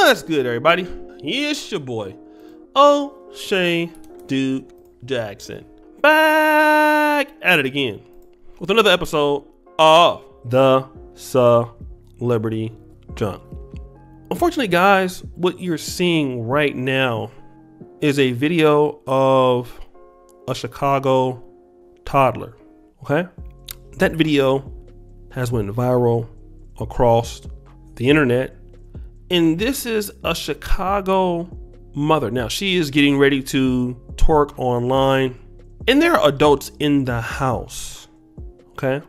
What's good, everybody? It's your boy, O'Shea Duke Jackson, back at it again with another episode of the Celebrity Junk. Unfortunately, guys, what you're seeing right now is a video of a Chicago toddler, okay? That video has went viral across the internet, and this is a Chicago mother. Now, she is getting ready to twerk online, and there are adults in the house, okay?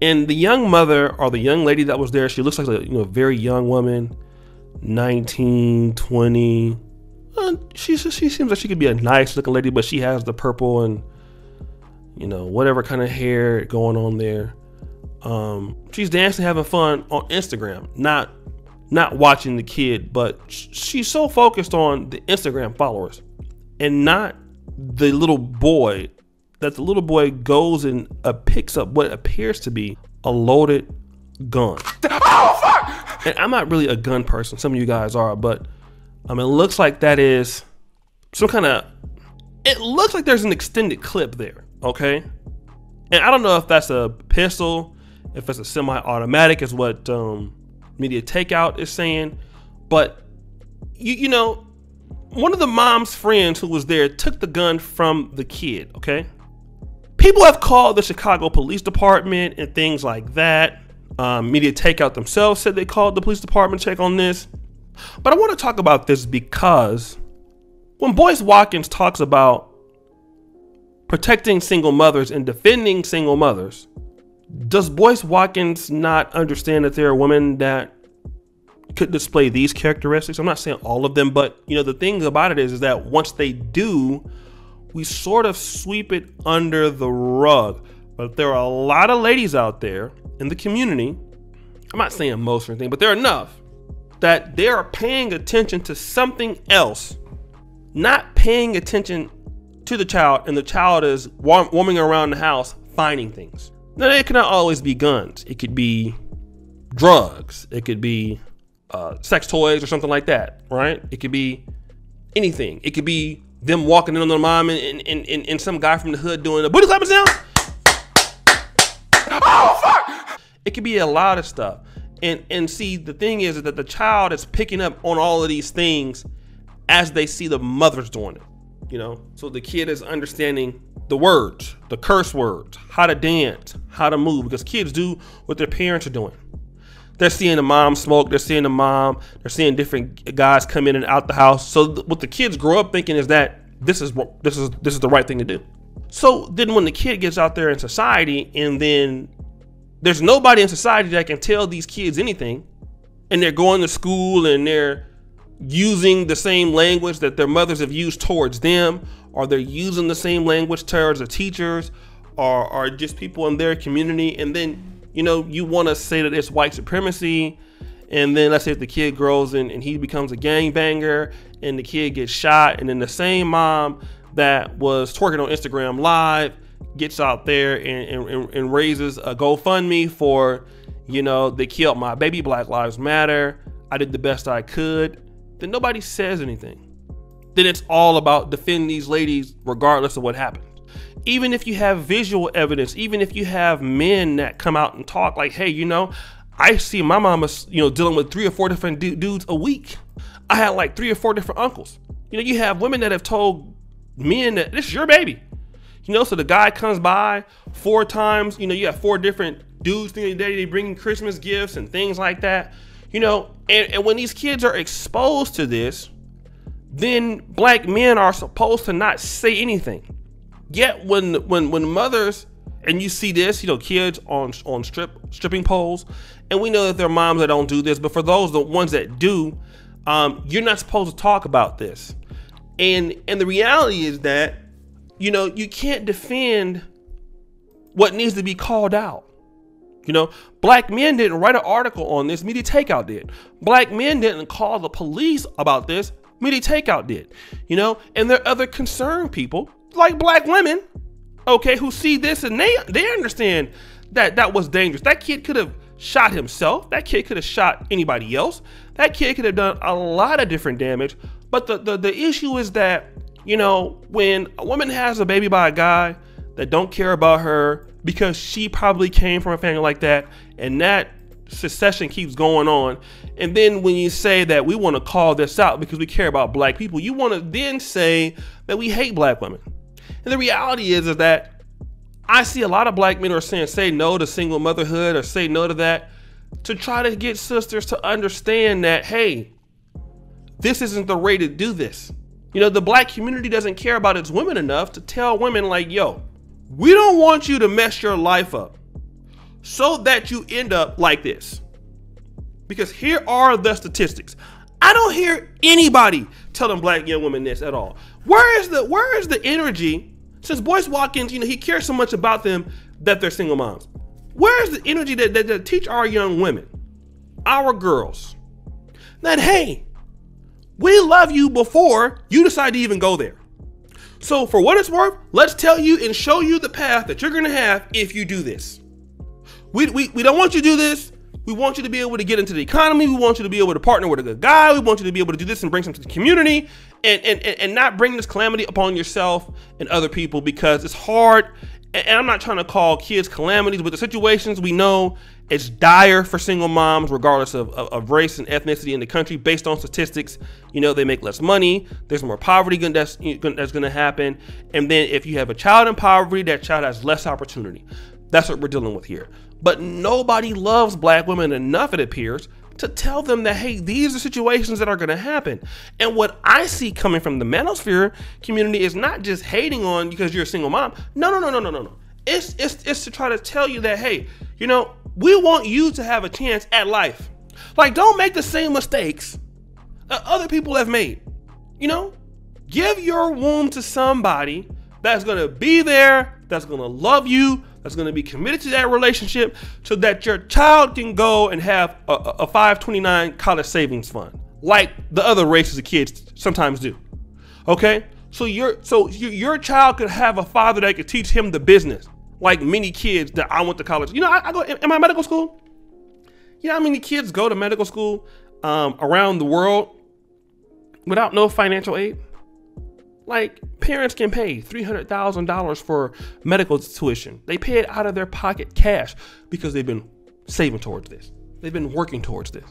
And the young mother, or the young lady that was there, she looks like a very young woman, 19, 20. She seems like she could be a nice looking lady, but she has the purple and whatever kind of hair going on there. She's dancing, having fun on Instagram, not watching the kid, but she's so focused on the Instagram followers and not the little boy, that the little boy goes and picks up what appears to be a loaded gun. Oh, fuck! And I'm not really a gun person. Some of you guys are, but it looks like that is some kind of, it looks like there's an extended clip there, okay? And I don't know if that's a pistol, if it's a semi-automatic is what Media Takeout is saying, but one of the mom's friends who was there took the gun from the kid, okay? People have called the Chicago Police Department and things like that. Media Takeout themselves said they called the police department to check on this. But I want to talk about this because when Boyce Watkins talks about protecting single mothers and defending single mothers, does Boyce Watkins not understand that there are women that could display these characteristics? I'm not saying all of them, but the thing about it is that once they do, we sort of sweep it under the rug. But there are a lot of ladies out there in the community, I'm not saying most or anything, but there are enough that they are paying attention to something else, not paying attention to the child, and the child is roaming around the house finding things. Now, it cannot always be guns. It could be drugs. It could be sex toys or something like that, right? It could be anything. It could be them walking in on their mom and some guy from the hood doing a booty clapping sound. Oh, fuck! It could be a lot of stuff. And see, the thing is that the child is picking up on all of these things as they see the mothers doing it, So the kid is understanding the words, the curse words, how to dance, how to move, because kids do what their parents are doing. They're seeing the mom smoke, they're seeing different guys come in and out the house. So what the kids grow up thinking is that this is the right thing to do. So then when the kid gets out there in society, and then there's nobody in society that can tell these kids anything, and they're going to school and they're using the same language that their mothers have used towards them, or they're using the same language towards the teachers or just people in their community. And then, you want to say that it's white supremacy. And then let's say if the kid grows and he becomes a gangbanger and the kid gets shot, and then the same mom that was twerking on Instagram Live gets out there and raises a GoFundMe for, they killed my baby, Black Lives Matter, I did the best I could, then nobody says anything. Then it's all about defending these ladies regardless of what happens. Even if you have visual evidence, even if you have men that come out and talk like, hey, I see my mama, dealing with 3 or 4 different dudes a week. I had like 3 or 4 different uncles. You have women that have told men that this is your baby. So the guy comes by 4 times, you have 4 different dudes thinking they bring Christmas gifts and things like that, and when these kids are exposed to this, then black men are supposed to not say anything. Yet when mothers, and you see this, kids on stripping poles, and we know that there are moms that don't do this, but for the ones that do, you're not supposed to talk about this. And the reality is that, you can't defend what needs to be called out. Black men didn't write an article on this, Media Takeout did. Black men didn't call the police about this, Media Takeout did. And there are other concerned people, like black women, okay, who see this and they understand that that was dangerous. That kid could have shot himself. That kid could have shot anybody else. That kid could have done a lot of different damage. But the issue is that, you know, when a woman has a baby by a guy that don't care about her because she probably came from a family like that, and that succession keeps going on, and then when you say that we want to call this out because we care about black people, you want to then say that we hate black women. And the reality is that I see a lot of black men who are saying say no to single motherhood or say no to that, to try to get sisters to understand that, hey, this isn't the way to do this. You know, the black community doesn't care about its women enough to tell women like, yo, we don't want you to mess your life up so that you end up like this. Because here are the statistics. I don't hear anybody telling black young women this at all. Where is the energy? Since Boyce Watkins, you know, he cares so much about them that they're single moms. Where is the energy that teach our young women, our girls, that, hey, we love you before you decide to even go there. So for what it's worth, let's tell you and show you the path that you're gonna have if you do this. We don't want you to do this. We want you to be able to get into the economy. We want you to be able to partner with a good guy. We want you to be able to do this and bring something to the community and not bring this calamity upon yourself and other people, because it's hard. And I'm not trying to call kids calamities, but the situations we know it's dire for single moms, regardless of race and ethnicity in the country. Based on statistics, you know, they make less money. There's more poverty that's going to happen. And then if you have a child in poverty, that child has less opportunity. That's what we're dealing with here. But nobody loves black women enough, it appears, to tell them that, hey, these are situations that are going to happen. And what I see coming from the manosphere community is not just hating on you because you're a single mom. No. It's to try to tell you that, hey, you know, we want you to have a chance at life. Like, don't make the same mistakes that other people have made. You know, give your womb to somebody that's going to be there, that's going to love you, that's going to be committed to that relationship, so that your child can go and have a 529 college savings fund, like the other races of kids sometimes do. Okay, so your child could have a father that could teach him the business, like many kids that I went to college. You know, I go in my medical school. You know how many kids go to medical school around the world without no financial aid? Like, parents can pay $300,000 for medical tuition. They pay it out of their pocket cash because they've been saving towards this. They've been working towards this,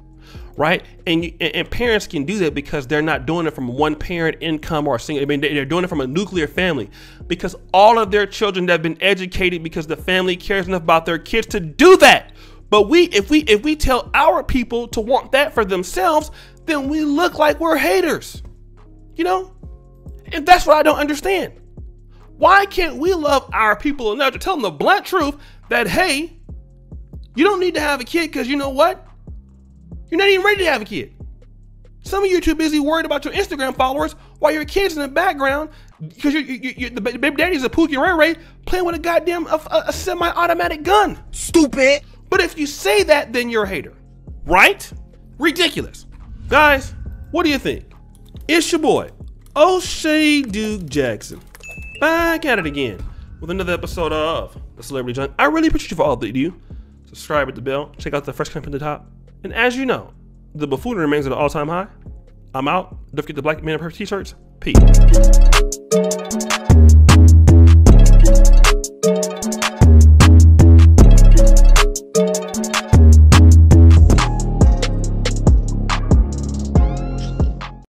right? And parents can do that because they're not doing it from one parent income or a single. I mean, they're doing it from a nuclear family, because all of their children have been educated because the family cares enough about their kids to do that. But if we tell our people to want that for themselves, then we look like we're haters, you know? And that's what I don't understand. Why can't we love our people enough to tell them the blunt truth that, hey, you don't need to have a kid because you know what? You're not even ready to have a kid. Some of you are too busy worried about your Instagram followers while your kid's in the background because the baby daddy's a Pookie Ray Ray playing with a goddamn a semi-automatic gun. Stupid. But if you say that, then you're a hater, right? Ridiculous. Guys, what do you think? It's your boy, O'Shea Duke Jackson, back at it again with another episode of The Celebrity Junk. I really appreciate you for all that you do. Subscribe at the bell, check out the fresh content at the top. And as you know, the buffoonery remains at an all-time high. I'm out. Don't forget the Black Men in Purple t-shirts. Peace.